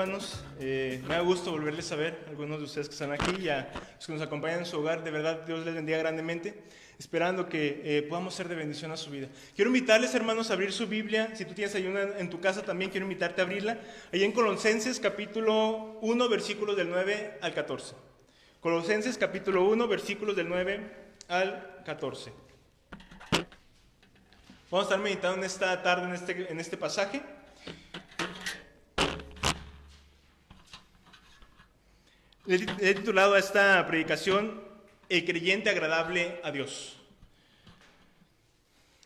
hermanos. Me da gusto volverles a ver, algunos de ustedes que están aquí y a los que nos acompañan en su hogar. De verdad, Dios les bendiga grandemente, esperando que podamos ser de bendición a su vida. Quiero invitarles, hermanos, a abrir su Biblia. Si tú tienes ahí una en tu casa también, quiero invitarte a abrirla. Ahí en Colosenses capítulo 1, versículos del 9 al 14. Colosenses capítulo 1, versículos del 9 al 14. Vamos a estar meditando en esta tarde en este pasaje. He titulado a esta predicación El creyente agradable a Dios.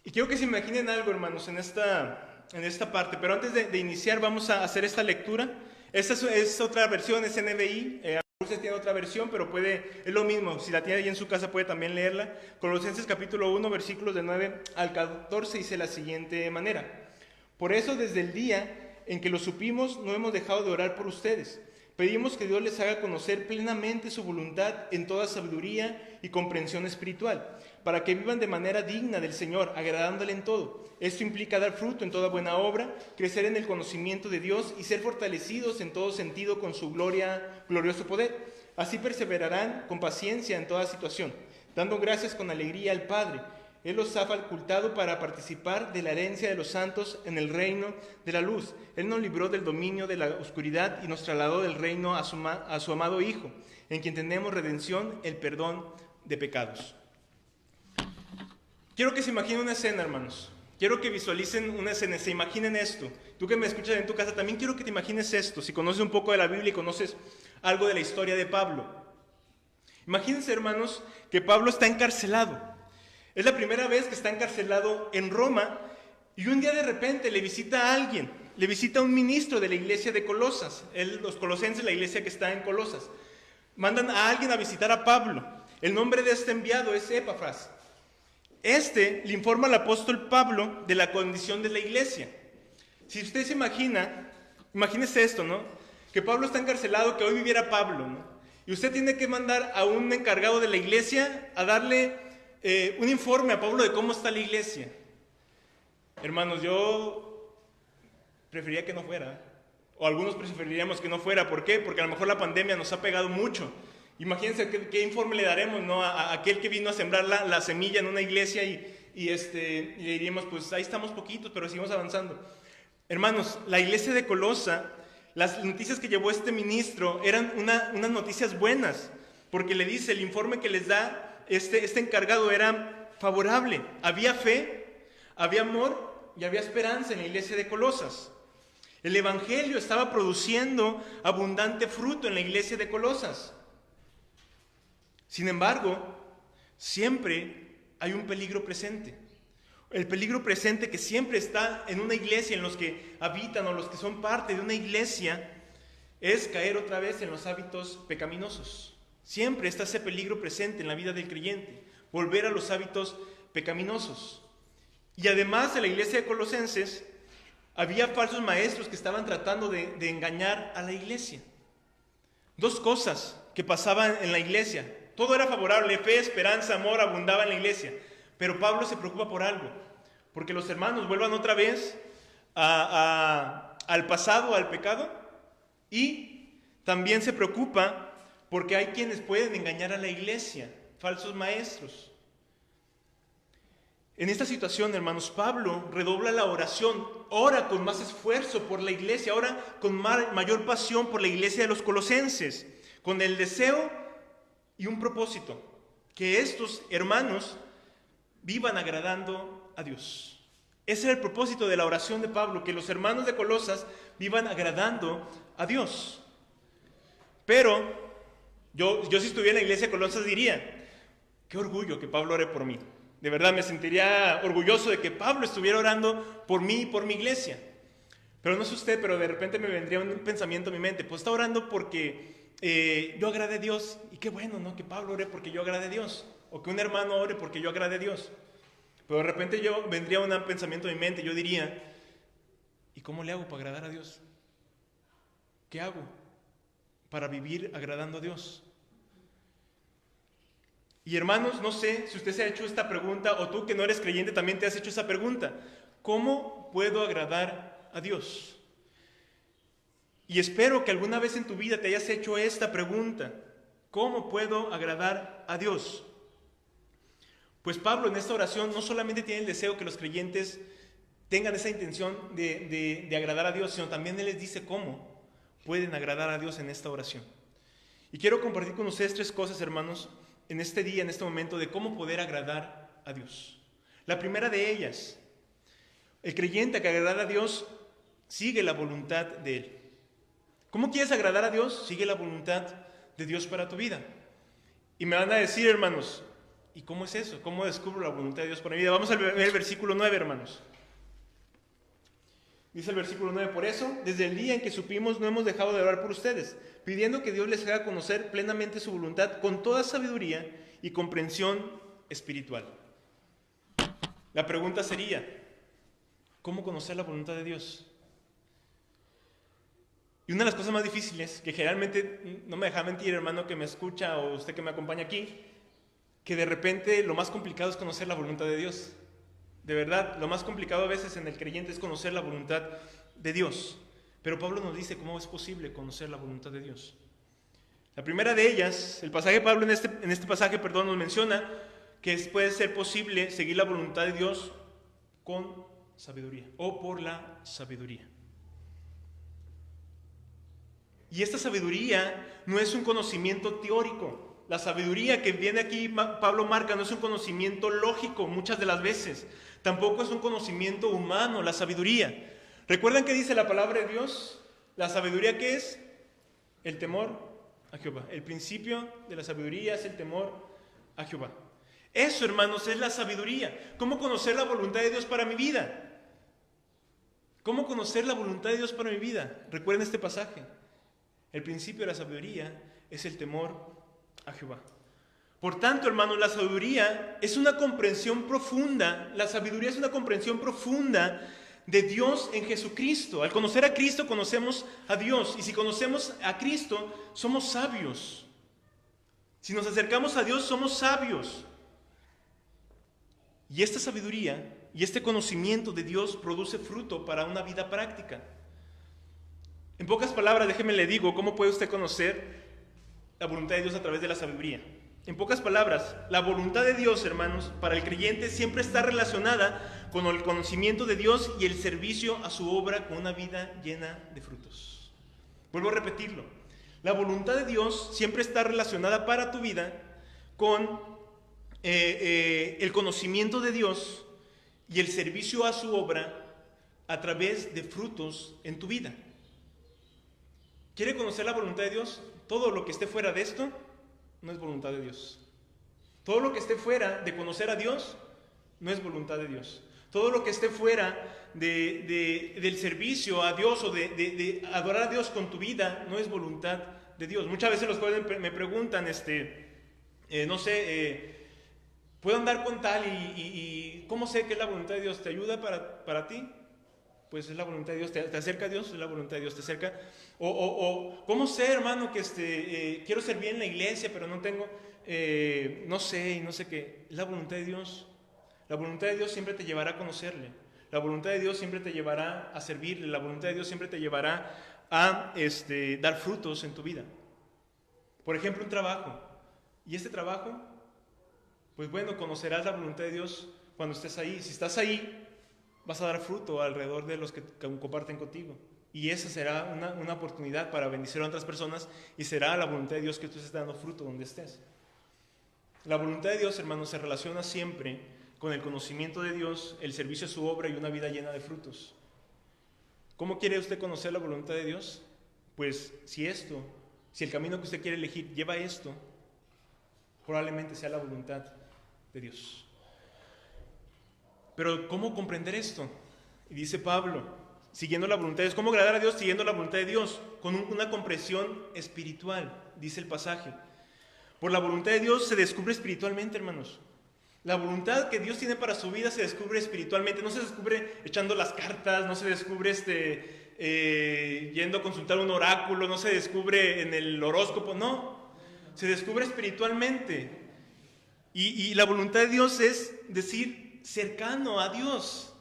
Y quiero que se imaginen algo, hermanos, en esta parte. Pero antes de iniciar vamos a hacer esta lectura. Esta es otra versión, es NBI. Ustedes tienen otra versión, pero es lo mismo. Si la tiene ahí en su casa puede también leerla. Colosenses capítulo 1, versículos del 9 al 14 dice de la siguiente manera. Por eso desde el día en que lo supimos no hemos dejado de orar por ustedes. Pedimos que Dios les haga conocer plenamente su voluntad en toda sabiduría y comprensión espiritual, para que vivan de manera digna del Señor, agradándole en todo. Esto implica dar fruto en toda buena obra, crecer en el conocimiento de Dios y ser fortalecidos en todo sentido con su glorioso poder. Así perseverarán con paciencia en toda situación, dando gracias con alegría al Padre. Él los ha facultado para participar de la herencia de los santos en el reino de la luz. Él nos libró del dominio de la oscuridad y nos trasladó del reino a su amado Hijo, en quien tenemos redención, el perdón de pecados. Quiero que se imaginen una escena, hermanos. Quiero que visualicen una escena, se imaginen esto. Tú que me escuchas en tu casa, también quiero que te imagines esto. Si conoces un poco de la Biblia y conoces algo de la historia de Pablo. Imagínense, hermanos, que Pablo está encarcelado. Es la primera vez que está encarcelado en Roma y un día de repente le visita a alguien, le visita a un ministro de la iglesia de Colosas, los colosenses, la iglesia que está en Colosas. Mandan a alguien a visitar a Pablo. El nombre de este enviado es Epafras. Le informa al apóstol Pablo de la condición de la iglesia. Si usted se imagínese esto, ¿no? Que Pablo está encarcelado, que hoy viviera Pablo, ¿no? Y usted tiene que mandar a un encargado de la iglesia a darle un informe a Pablo de cómo está la iglesia. Hermanos, yo preferiría que no fuera, o algunos preferiríamos que no fuera. ¿Por qué? Porque a lo mejor la pandemia nos ha pegado mucho. Imagínense qué informe le daremos, ¿no? a aquel que vino a sembrar la semilla en una iglesia y le diríamos, pues ahí estamos poquitos, pero seguimos avanzando. Hermanos, la iglesia de Colosa, las noticias que llevó este ministro eran unas noticias buenas, porque le dice, el informe que les da este encargado era favorable. Había fe, había amor y había esperanza en la iglesia de Colosas. El evangelio estaba produciendo abundante fruto en la iglesia de Colosas. Sin embargo, siempre hay un peligro presente. El peligro presente que siempre está en una iglesia, en los que habitan o los que son parte de una iglesia, es caer otra vez en los hábitos pecaminosos. Siempre está ese peligro presente en la vida del creyente, volver a los hábitos pecaminosos. Y además en la iglesia de Colosenses había falsos maestros que estaban tratando de engañar a la iglesia. Dos cosas que pasaban en la iglesia. Todo era favorable, fe, esperanza, amor abundaba en la iglesia. Pero Pablo se preocupa por algo, porque los hermanos vuelvan otra vez al pasado, al pecado, y también se preocupa porque hay quienes pueden engañar a la iglesia, falsos maestros. En esta situación, hermanos, Pablo redobla la oración, ora con más esfuerzo por la iglesia, ora con mayor pasión por la iglesia de los colosenses, con el deseo y un propósito, que estos hermanos vivan agradando a Dios. Ese era el propósito de la oración de Pablo, que los hermanos de Colosas vivan agradando a Dios. Pero yo si estuviera en la iglesia de Colosas diría, qué orgullo que Pablo ore por mí. De verdad me sentiría orgulloso de que Pablo estuviera orando por mí y por mi iglesia. Pero no sé usted, pero de repente me vendría un pensamiento a mi mente, pues está orando porque yo agrade a Dios. Y qué bueno, ¿no? Que Pablo ore porque yo agrade a Dios. O que un hermano ore porque yo agrade a Dios. Pero de repente vendría un pensamiento a mi mente, yo diría, ¿y cómo le hago para agradar a Dios? ¿Qué hago para vivir agradando a Dios? Y hermanos, no sé si usted se ha hecho esta pregunta, o tú que no eres creyente también te has hecho esa pregunta. ¿Cómo puedo agradar a Dios? Y espero que alguna vez en tu vida te hayas hecho esta pregunta: ¿cómo puedo agradar a Dios? Pues Pablo en esta oración no solamente tiene el deseo que los creyentes tengan esa intención de agradar a Dios, sino también él les dice cómo pueden agradar a Dios en esta oración. Y quiero compartir con ustedes 3 cosas, hermanos, en este día, en este momento, de cómo poder agradar a Dios. La primera de ellas: el creyente que agradar a Dios sigue la voluntad de Él. ¿Cómo quieres agradar a Dios? Sigue la voluntad de Dios para tu vida. Y me van a decir, hermanos, ¿y cómo es eso? ¿Cómo descubro la voluntad de Dios para mi vida? Vamos a ver el versículo 9, hermanos. Dice el versículo 9: por eso, desde el día en que supimos, no hemos dejado de orar por ustedes, pidiendo que Dios les haga conocer plenamente su voluntad con toda sabiduría y comprensión espiritual. La pregunta sería: ¿cómo conocer la voluntad de Dios? Y una de las cosas más difíciles, que generalmente, no me deja mentir, hermano que me escucha o usted que me acompaña aquí, que de repente lo más complicado es conocer la voluntad de Dios. De verdad, lo más complicado a veces en el creyente es conocer la voluntad de Dios. Pero Pablo nos dice cómo es posible conocer la voluntad de Dios. La primera de ellas, el pasaje de Pablo en este pasaje, nos menciona que puede ser posible seguir la voluntad de Dios con sabiduría o por la sabiduría. Y esta sabiduría no es un conocimiento teórico. La sabiduría que viene aquí, Pablo marca, no es un conocimiento lógico muchas de las veces. Tampoco es un conocimiento humano, la sabiduría. ¿Recuerdan qué dice la palabra de Dios? ¿La sabiduría qué es? El temor a Jehová. El principio de la sabiduría es el temor a Jehová. Eso, hermanos, es la sabiduría. ¿Cómo conocer la voluntad de Dios para mi vida? ¿Cómo conocer la voluntad de Dios para mi vida? Recuerden este pasaje. El principio de la sabiduría es el temor a Jehová. Por tanto, hermanos, la sabiduría es una comprensión profunda. La sabiduría es una comprensión profunda de Dios en Jesucristo. Al conocer a Cristo, conocemos a Dios. Y si conocemos a Cristo, somos sabios. Si nos acercamos a Dios, somos sabios. Y esta sabiduría y este conocimiento de Dios produce fruto para una vida práctica. En pocas palabras, déjeme le digo, ¿cómo puede usted conocer la voluntad de Dios a través de la sabiduría? En pocas palabras, la voluntad de Dios, hermanos, para el creyente siempre está relacionada con el conocimiento de Dios y el servicio a su obra con una vida llena de frutos. Vuelvo a repetirlo. La voluntad de Dios siempre está relacionada para tu vida con el conocimiento de Dios y el servicio a su obra a través de frutos en tu vida. ¿Quiere conocer la voluntad de Dios? Todo lo que esté fuera de esto no es voluntad de Dios. Todo lo que esté fuera de conocer a Dios no es voluntad de Dios. Todo lo que esté fuera del servicio a Dios o de adorar a Dios con tu vida no es voluntad de Dios. Muchas veces los jóvenes me preguntan, ¿puedo andar con tal y cómo sé que es la voluntad de Dios? ¿Te ayuda para ti? Pues es la voluntad de Dios. ¿Te acerca a Dios? Es la voluntad de Dios. ¿Te acerca? ¿Cómo sé, hermano, que quiero servir en la iglesia, pero no tengo, no sé qué? Es la voluntad de Dios. La voluntad de Dios siempre te llevará a conocerle. La voluntad de Dios siempre te llevará a servirle. La voluntad de Dios siempre te llevará a dar frutos en tu vida. Por ejemplo, un trabajo. ¿Y este trabajo? Pues bueno, conocerás la voluntad de Dios cuando estés ahí. Si estás ahí, vas a dar fruto alrededor de los que comparten contigo. Y esa será una oportunidad para bendecir a otras personas y será la voluntad de Dios que tú estés dando fruto donde estés. La voluntad de Dios, hermanos, se relaciona siempre con el conocimiento de Dios, el servicio a su obra y una vida llena de frutos. ¿Cómo quiere usted conocer la voluntad de Dios? Pues si el camino que usted quiere elegir lleva esto, probablemente sea la voluntad de Dios. Pero ¿cómo comprender esto? Y dice Pablo, siguiendo la voluntad de Dios. ¿Cómo agradar a Dios? Siguiendo la voluntad de Dios, con una comprensión espiritual, dice el pasaje. Por la voluntad de Dios se descubre espiritualmente, hermanos. La voluntad que Dios tiene para su vida se descubre espiritualmente. No se descubre echando las cartas, no se descubre yendo a consultar un oráculo, no se descubre en el horóscopo, no. Se descubre espiritualmente. Y la voluntad de Dios es decir, cercano a Dios.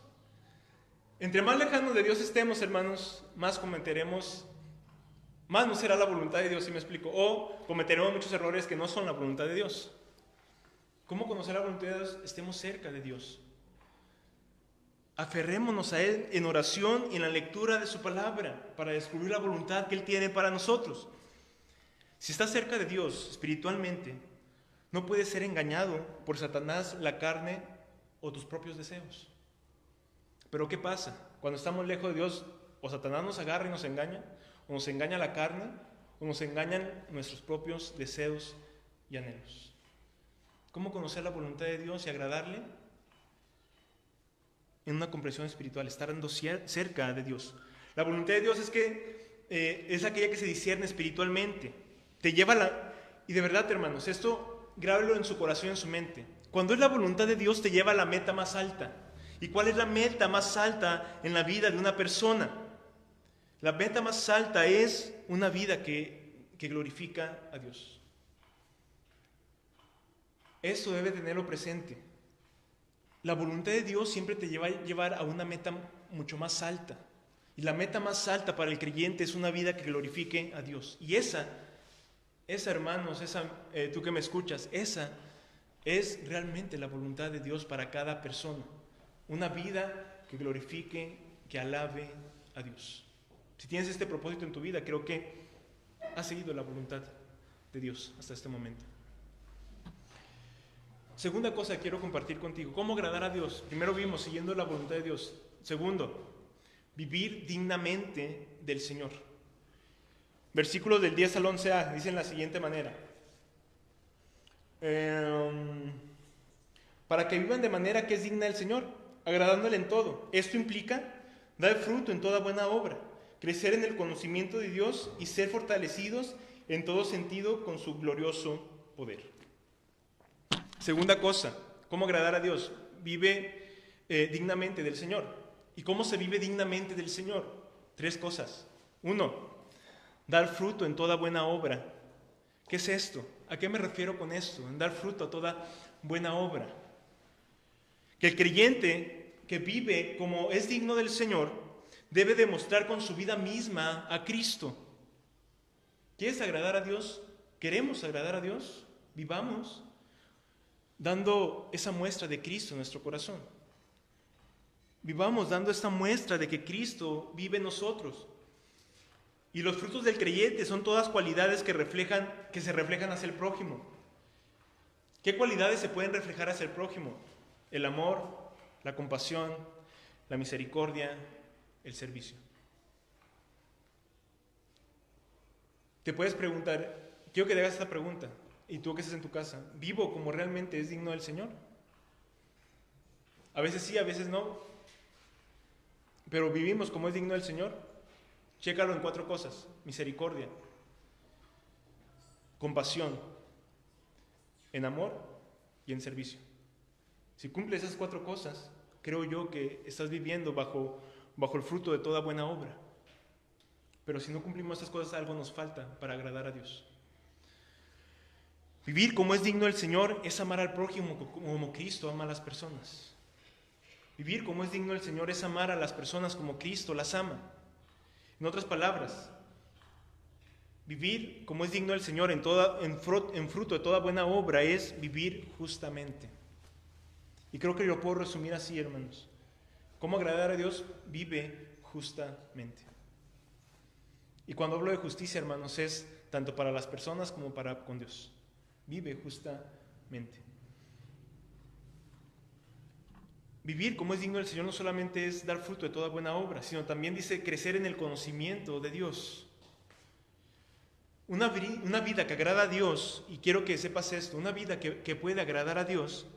Entre más lejano de Dios estemos, hermanos, más cometeremos más no será la voluntad de Dios, ¿sí me explico? O cometeremos muchos errores que no son la voluntad de Dios. ¿Cómo conocer la voluntad de Dios? Estemos cerca de Dios. Aferrémonos a Él en oración y en la lectura de su palabra para descubrir la voluntad que Él tiene para nosotros. Si estás cerca de Dios espiritualmente, no puedes ser engañado por Satanás, la carne o tus propios deseos. Pero ¿qué pasa? Cuando estamos lejos de Dios, o Satanás nos agarra y nos engaña, o nos engaña la carne, o nos engañan nuestros propios deseos y anhelos. ¿Cómo conocer la voluntad de Dios y agradarle? En una comprensión espiritual, estando cerca de Dios. La voluntad de Dios es aquella que se discierne espiritualmente. Te lleva y de verdad, hermanos, esto grábelo en su corazón y en su mente. Cuando es la voluntad de Dios, te lleva a la meta más alta. ¿Y cuál es la meta más alta en la vida de una persona? La meta más alta es una vida que glorifica a Dios. Eso debe tenerlo presente. La voluntad de Dios siempre te lleva a llevar a una meta mucho más alta. Y la meta más alta para el creyente es una vida que glorifique a Dios. Y esa hermanos, tú que me escuchas, esa es realmente la voluntad de Dios para cada persona. Una vida que glorifique, que alabe a Dios. Si tienes este propósito en tu vida, creo que has seguido la voluntad de Dios hasta este momento. Segunda cosa que quiero compartir contigo, ¿cómo agradar a Dios? Primero vimos, siguiendo la voluntad de Dios. Segundo, vivir dignamente del Señor. Versículos del 10 al 11a dicen la siguiente manera. Para que vivan de manera que es digna del Señor, agradándole en todo. Esto implica dar fruto en toda buena obra, crecer en el conocimiento de Dios y ser fortalecidos en todo sentido con su glorioso poder. Segunda cosa, ¿cómo agradar a Dios? Vive dignamente del Señor. ¿Y cómo se vive dignamente del Señor? 3 cosas. 1, dar fruto en toda buena obra. ¿Qué es esto? ¿A qué me refiero con esto? En dar fruto a toda buena obra. Que el creyente que vive como es digno del Señor debe demostrar con su vida misma a Cristo. ¿Quieres agradar a Dios? ¿Queremos agradar a Dios? Vivamos dando esa muestra de Cristo en nuestro corazón. Vivamos dando esta muestra de que Cristo vive en nosotros. Y los frutos del creyente son todas cualidades que se reflejan hacia el prójimo. ¿Qué cualidades se pueden reflejar hacia el prójimo? El amor, la compasión, la misericordia, el servicio. Te puedes preguntar, quiero que te hagas esta pregunta, y tú que estás en tu casa, ¿vivo como realmente es digno del Señor? A veces sí, a veces no, pero vivimos como es digno del Señor. Chécalo en 4 cosas: misericordia, compasión, en amor y en servicio. Si cumples esas 4 cosas, creo yo que estás viviendo bajo el fruto de toda buena obra. Pero si no cumplimos estas cosas, algo nos falta para agradar a Dios. Vivir como es digno del Señor es amar al prójimo como Cristo ama a las personas. Vivir como es digno del Señor es amar a las personas como Cristo las ama. En otras palabras, vivir como es digno del Señor en fruto de toda buena obra es vivir justamente. Y creo que lo puedo resumir así, hermanos. ¿Cómo agradar a Dios? Vive justamente. Y cuando hablo de justicia, hermanos, es tanto para las personas como para con Dios. Vive justamente. Vivir como es digno del Señor no solamente es dar fruto de toda buena obra, sino también dice crecer en el conocimiento de Dios. Una vida que agrada a Dios, y quiero que sepas esto, una vida que puede agradar a Dios,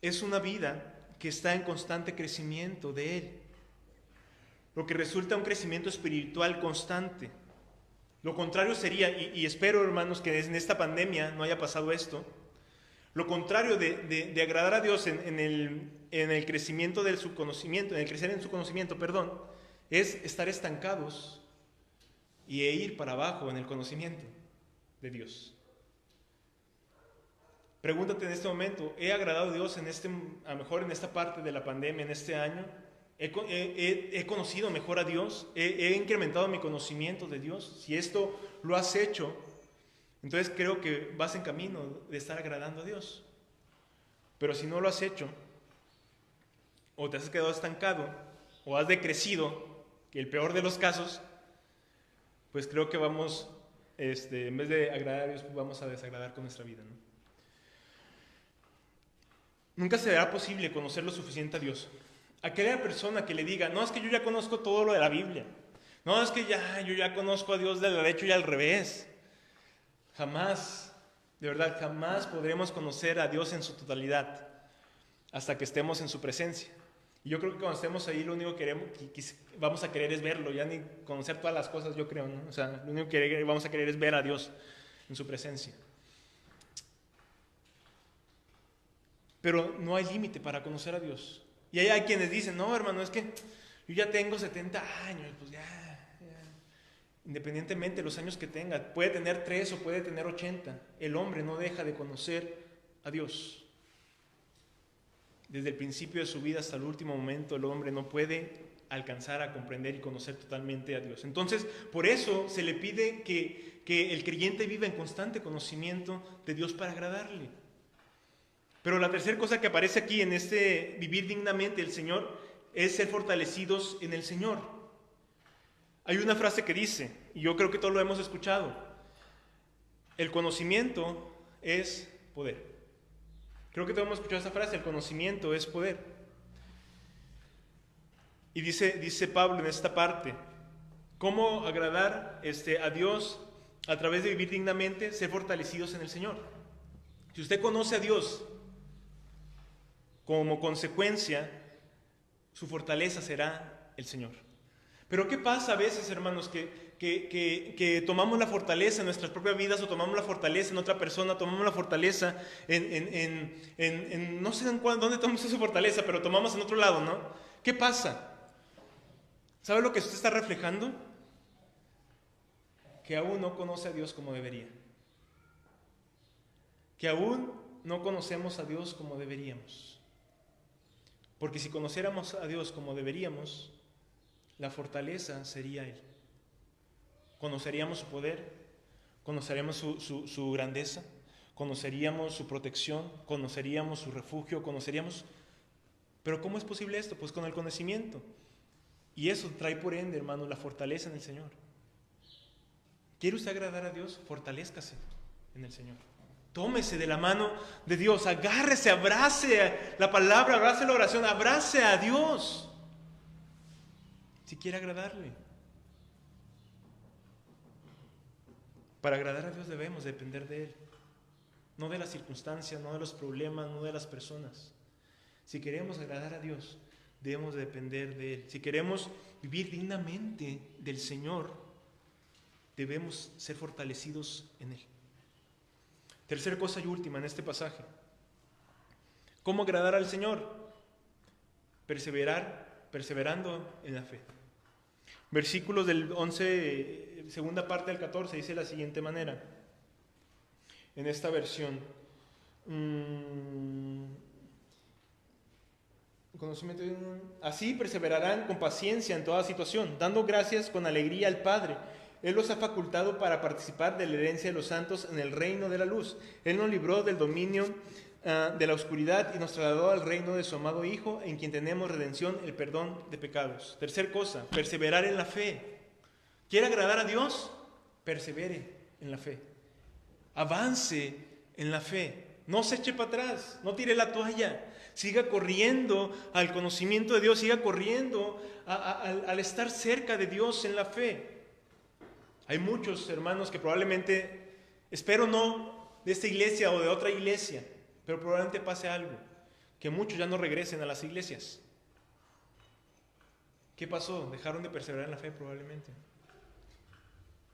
es una vida que está en constante crecimiento de Él. Lo que resulta un crecimiento espiritual constante. Lo contrario sería, y espero, hermanos, que en esta pandemia no haya pasado esto, lo contrario de agradar a Dios en el crecimiento de su conocimiento, en el crecer en su conocimiento, es estar estancados e ir para abajo en el conocimiento de Dios. Pregúntate en este momento, ¿he agradado a Dios a lo mejor en esta parte de la pandemia, en este año? he conocido mejor a Dios, he incrementado mi conocimiento de Dios. Si esto lo has hecho, entonces creo que vas en camino de estar agradando a Dios. Pero si no lo has hecho, o te has quedado estancado, o has decrecido, que el peor de los casos, pues creo que vamos, en vez de agradar a Dios, pues vamos a desagradar con nuestra vida, ¿no? Nunca será posible conocer lo suficiente a Dios. Aquella persona que le diga, no, es que yo ya conozco todo lo de la Biblia. No, es que yo ya conozco a Dios del derecho y al revés. Jamás, de verdad, jamás podremos conocer a Dios en su totalidad hasta que estemos en su presencia. Y yo creo que cuando estemos ahí, lo único que vamos a querer es verlo, ya ni conocer todas las cosas, yo creo, ¿no? O sea, lo único que vamos a querer es ver a Dios en su presencia. Pero no hay límite para conocer a Dios. Y hay quienes dicen, no, hermano, es que yo ya tengo 70 años, pues ya. Independientemente de los años que tenga, puede tener 3 o puede tener 80, el hombre no deja de conocer a Dios. Desde el principio de su vida hasta el último momento, el hombre no puede alcanzar a comprender y conocer totalmente a Dios. Entonces, por eso se le pide que el creyente viva en constante conocimiento de Dios para agradarle. Pero la tercera cosa que aparece aquí en este vivir dignamente del Señor es ser fortalecidos en el Señor. Hay una frase que dice, y yo creo que todos lo hemos escuchado, el conocimiento es poder. Creo que todos hemos escuchado esa frase, el conocimiento es poder. Y dice Pablo en esta parte, ¿cómo agradar a Dios a través de vivir dignamente, ser fortalecidos en el Señor? Si usted conoce a Dios, como consecuencia, su fortaleza será el Señor. Pero ¿qué pasa a veces, hermanos, que tomamos la fortaleza en nuestras propias vidas o tomamos la fortaleza en otra persona, tomamos la fortaleza en no sé dónde tomamos esa fortaleza, pero tomamos en otro lado, ¿no? ¿Qué pasa? ¿Sabe lo que usted está reflejando? Que aún no conoce a Dios como debería. Que aún no conocemos a Dios como deberíamos. Porque si conociéramos a Dios como deberíamos, la fortaleza sería Él. Conoceríamos su poder, conoceríamos su grandeza, conoceríamos su protección, conoceríamos su refugio, conoceríamos... Pero ¿cómo es posible esto? Pues con el conocimiento. Y eso trae por ende, hermanos, la fortaleza en el Señor. ¿Quiere usted agradar a Dios? Fortalézcase en el Señor. Tómese de la mano de Dios, agárrese, abrace la palabra, abrace la oración, abrace a Dios. Si quiere agradarle. Para agradar a Dios debemos depender de Él. No de las circunstancias, no de los problemas, no de las personas. Si queremos agradar a Dios, debemos depender de Él. Si queremos vivir dignamente del Señor, debemos ser fortalecidos en Él. Tercera cosa y última en este pasaje. ¿Cómo agradar al Señor? Perseverando en la fe. Versículos del 11, segunda parte del 14, dice de la siguiente manera. En esta versión. Así perseverarán con paciencia en toda situación, dando gracias con alegría al Padre. Él los ha facultado para participar de la herencia de los santos en el reino de la luz. Él nos libró del dominio de la oscuridad y nos trasladó al reino de su amado Hijo, en quien tenemos redención, el perdón de pecados. Tercer cosa, perseverar en la fe. ¿Quiere agradar a Dios? Persevere en la fe. Avance en la fe. No se eche para atrás, no tire la toalla. Siga corriendo al conocimiento de Dios, siga corriendo al estar cerca de Dios en la fe. Hay muchos hermanos que probablemente, espero no de esta iglesia o de otra iglesia, pero probablemente pase algo, que muchos ya no regresen a las iglesias. ¿Qué pasó? Dejaron de perseverar en la fe probablemente.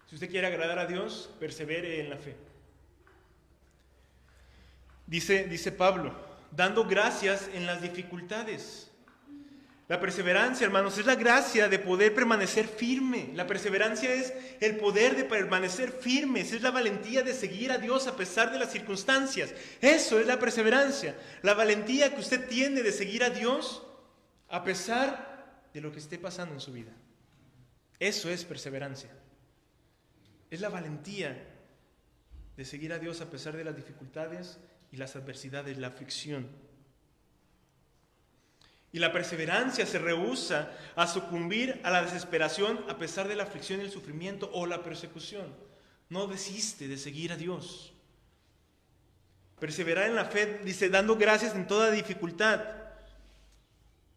Si usted quiere agradar a Dios, persevere en la fe. Dice Pablo, dando gracias en las dificultades. La perseverancia, hermanos, es la gracia de poder permanecer firme. La perseverancia es el poder de permanecer firmes, es la valentía de seguir a Dios a pesar de las circunstancias. Eso es la perseverancia, la valentía que usted tiene de seguir a Dios a pesar de lo que esté pasando en su vida. Eso es perseverancia. Es la valentía de seguir a Dios a pesar de las dificultades y las adversidades, la aflicción. Y la perseverancia se rehúsa a sucumbir a la desesperación a pesar de la aflicción, el sufrimiento o la persecución. No desiste de seguir a Dios. Perseverar en la fe, dice, dando gracias en toda dificultad.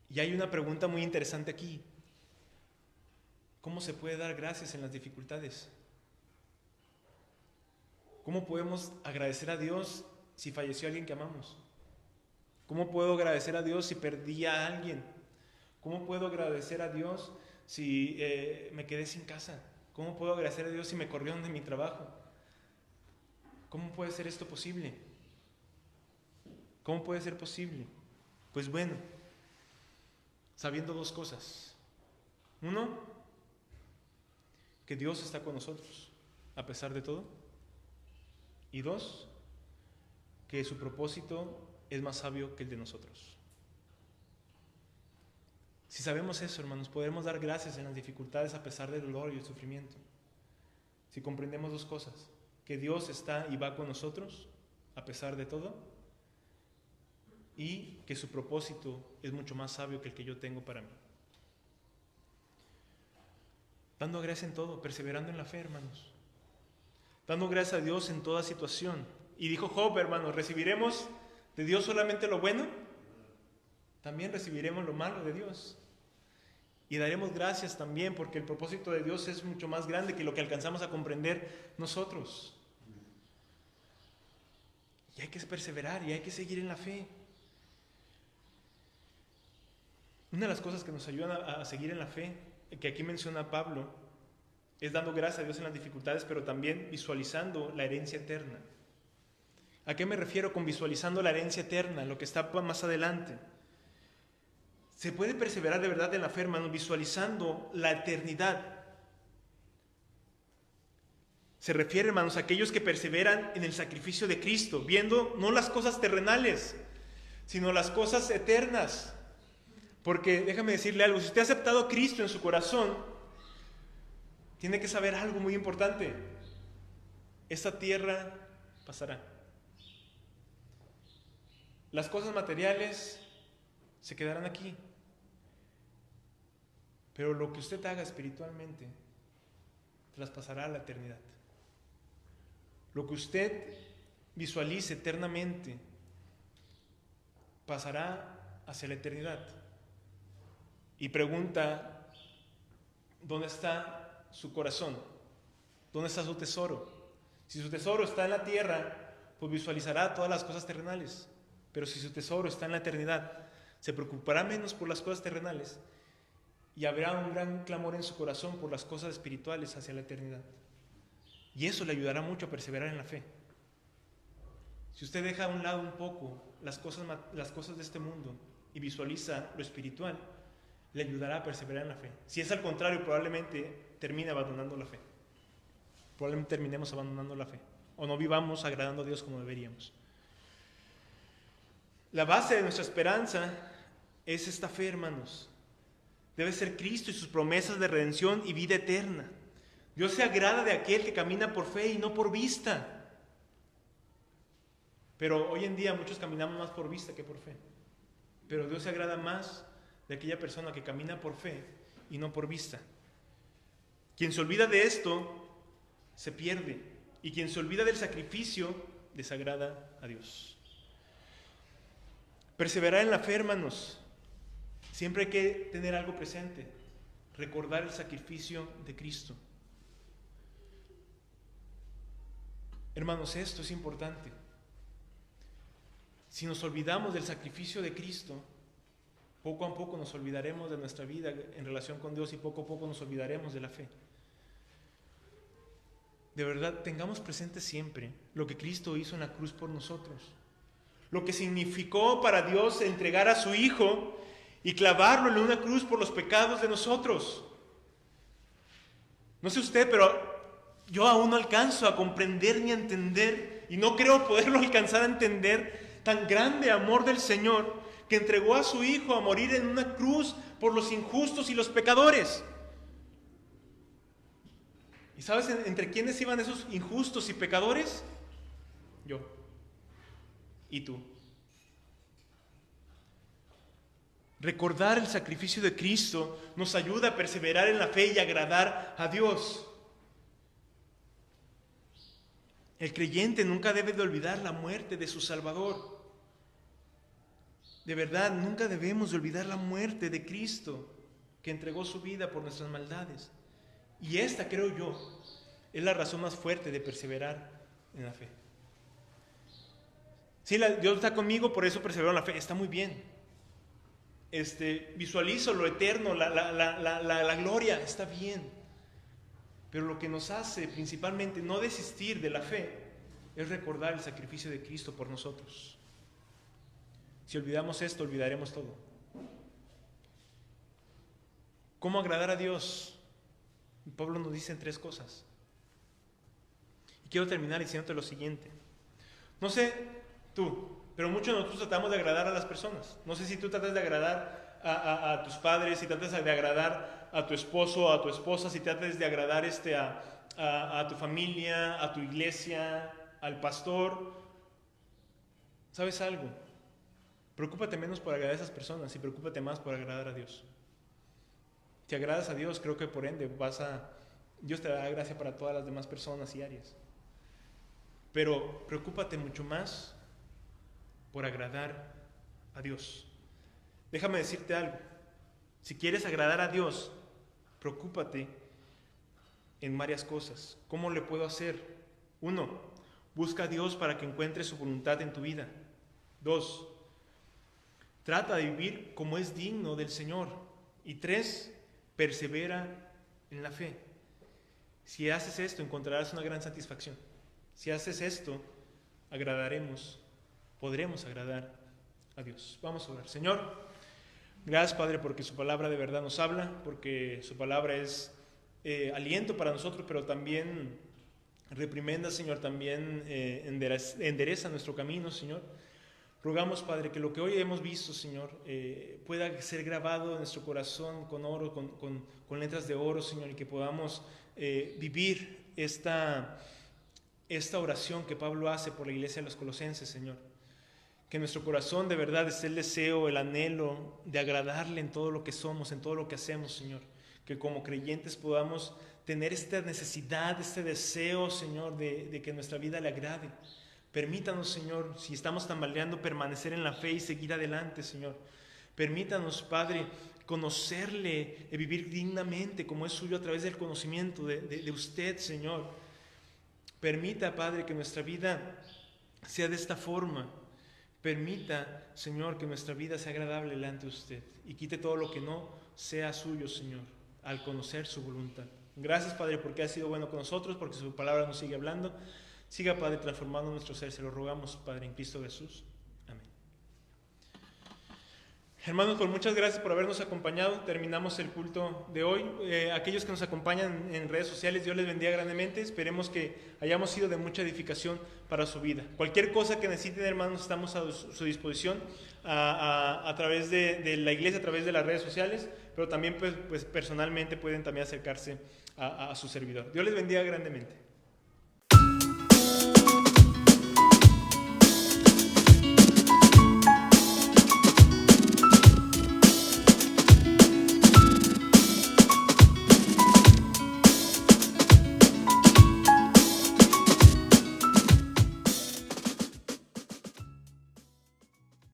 Y hay una pregunta muy interesante aquí. ¿Cómo se puede dar gracias en las dificultades? ¿Cómo podemos agradecer a Dios si falleció alguien que amamos? ¿Cómo puedo agradecer a Dios si perdí a alguien? ¿Cómo puedo agradecer a Dios si me quedé sin casa? ¿Cómo puedo agradecer a Dios si me corrieron de mi trabajo? ¿Cómo puede ser esto posible? ¿Cómo puede ser posible? Pues bueno, sabiendo dos cosas. Uno, que Dios está con nosotros a pesar de todo. Y dos, que su propósito es más sabio que el de nosotros. Si sabemos eso, hermanos, podremos dar gracias en las dificultades a pesar del dolor y el sufrimiento. Si comprendemos dos cosas, que Dios está y va con nosotros a pesar de todo, y que su propósito es mucho más sabio que el que yo tengo para mí. Dando gracias en todo, perseverando en la fe, hermanos. Dando gracias a Dios en toda situación. Y dijo Job, hermanos, ¿recibiremos de Dios solamente lo bueno? También recibiremos lo malo de Dios. Y daremos gracias también porque el propósito de Dios es mucho más grande que lo que alcanzamos a comprender nosotros. Y hay que perseverar y hay que seguir en la fe. Una de las cosas que nos ayudan a seguir en la fe, que aquí menciona Pablo, es dando gracias a Dios en las dificultades, pero también visualizando la herencia eterna. ¿A qué me refiero con visualizando la herencia eterna? Lo que está más adelante. Se puede perseverar de verdad en la fe, hermanos, visualizando la eternidad. Se refiere, hermanos, a aquellos que perseveran en el sacrificio de Cristo, viendo no las cosas terrenales, sino las cosas eternas. Porque déjame decirle algo, si usted ha aceptado a Cristo en su corazón, tiene que saber algo muy importante. Esta tierra pasará. Las cosas materiales se quedarán aquí. Pero lo que usted haga espiritualmente traspasará a la eternidad. Lo que usted visualice eternamente pasará hacia la eternidad. Y pregunta, ¿dónde está su corazón? ¿Dónde está su tesoro? Si su tesoro está en la tierra, pues visualizará todas las cosas terrenales. Pero si su tesoro está en la eternidad, se preocupará menos por las cosas terrenales y habrá un gran clamor en su corazón por las cosas espirituales hacia la eternidad. Y eso le ayudará mucho a perseverar en la fe. Si usted deja a un lado un poco las cosas de este mundo y visualiza lo espiritual, le ayudará a perseverar en la fe. Si es al contrario, probablemente termine abandonando la fe. Probablemente terminemos abandonando la fe. O no vivamos agradando a Dios como deberíamos. La base de nuestra esperanza es esta fe, hermanos. Debe ser Cristo y sus promesas de redención y vida eterna. Dios se agrada de aquel que camina por fe y no por vista. Pero hoy en día muchos caminamos más por vista que por fe. Pero Dios se agrada más de aquella persona que camina por fe y no por vista. Quien se olvida de esto, se pierde. Y quien se olvida del sacrificio, desagrada a Dios. Perseverar en la fe, hermanos. Siempre hay que tener algo presente. Recordar el sacrificio de Cristo. Hermanos, esto es importante. Si nos olvidamos del sacrificio de Cristo, poco a poco nos olvidaremos de nuestra vida en relación con Dios y poco a poco nos olvidaremos de la fe. De verdad, tengamos presente siempre lo que Cristo hizo en la cruz por nosotros. Lo que significó para Dios entregar a su Hijo y clavarlo en una cruz por los pecados de nosotros. No sé usted, pero yo aún no alcanzo a comprender ni a entender, y no creo poderlo alcanzar a entender, tan grande amor del Señor que entregó a su Hijo a morir en una cruz por los injustos y los pecadores. ¿Y sabes entre quiénes iban esos injustos y pecadores? Yo y tú. Recordar el sacrificio de Cristo nos ayuda a perseverar en la fe y agradar a Dios. El creyente nunca debe de olvidar la muerte de su Salvador. De verdad, nunca debemos de olvidar la muerte de Cristo, que entregó su vida por nuestras maldades. Y esta, creo yo, es la razón más fuerte de perseverar en la fe. Sí, Dios está conmigo, por eso persevero en la fe. Está muy bien. Visualizo lo eterno, la gloria, está bien. Pero lo que nos hace principalmente no desistir de la fe es recordar el sacrificio de Cristo por nosotros. Si olvidamos esto, olvidaremos todo. ¿Cómo agradar a Dios? Pablo nos dice en 3 cosas. Y quiero terminar diciéndote lo siguiente. No sé tú, pero muchos de nosotros tratamos de agradar a las personas. No sé si tú tratas de agradar a tus padres, si tratas de agradar a tu esposo o a tu esposa, si tratas de agradar a tu familia, a tu iglesia, al pastor. ¿Sabes algo? Preocúpate menos por agradar a esas personas y preocúpate más por agradar a Dios. Si agradas a Dios, creo que por ende Dios te dará gracia para todas las demás personas y áreas. Pero preocúpate mucho más por agradar a Dios. Déjame decirte algo. Si quieres agradar a Dios, preocúpate en varias cosas. ¿Cómo le puedo hacer? 1, busca a Dios para que encuentres su voluntad en tu vida. 2, trata de vivir como es digno del Señor. Y 3, persevera en la fe. Si haces esto, encontrarás una gran satisfacción. Si haces esto, podremos agradar a Dios. Vamos a orar. Señor, gracias, Padre, porque su palabra de verdad nos habla, porque su palabra es aliento para nosotros, pero también reprimenda, Señor, también endereza nuestro camino, Señor. Rogamos, Padre, que lo que hoy hemos visto, Señor, pueda ser grabado en nuestro corazón con oro, con letras de oro, Señor, y que podamos vivir esta oración que Pablo hace por la iglesia de los Colosenses, Señor. Que en nuestro corazón de verdad esté el deseo, el anhelo de agradarle en todo lo que somos, en todo lo que hacemos, Señor. Que como creyentes podamos tener esta necesidad, este deseo, Señor, de que nuestra vida le agrade. Permítanos, Señor, si estamos tambaleando, permanecer en la fe y seguir adelante, Señor. Permítanos, Padre, conocerle, vivir dignamente como es suyo a través del conocimiento de usted, Señor. Permita, Padre, que nuestra vida sea de esta forma. Permita, Señor, que nuestra vida sea agradable delante de usted y quite todo lo que no sea suyo, Señor, al conocer su voluntad. Gracias, Padre, porque ha sido bueno con nosotros, porque su palabra nos sigue hablando. Siga, Padre, transformando nuestro ser. Se lo rogamos, Padre, en Cristo Jesús. Amén. Hermanos, pues muchas gracias por habernos acompañado. Terminamos el culto de hoy. Aquellos que nos acompañan en redes sociales, Dios les bendiga grandemente. Esperemos que hayamos sido de mucha edificación para su vida. Cualquier cosa que necesiten, hermanos, estamos a su disposición a través de la iglesia, a través de las redes sociales, pero también pues personalmente pueden también acercarse a su servidor. Dios les bendiga grandemente.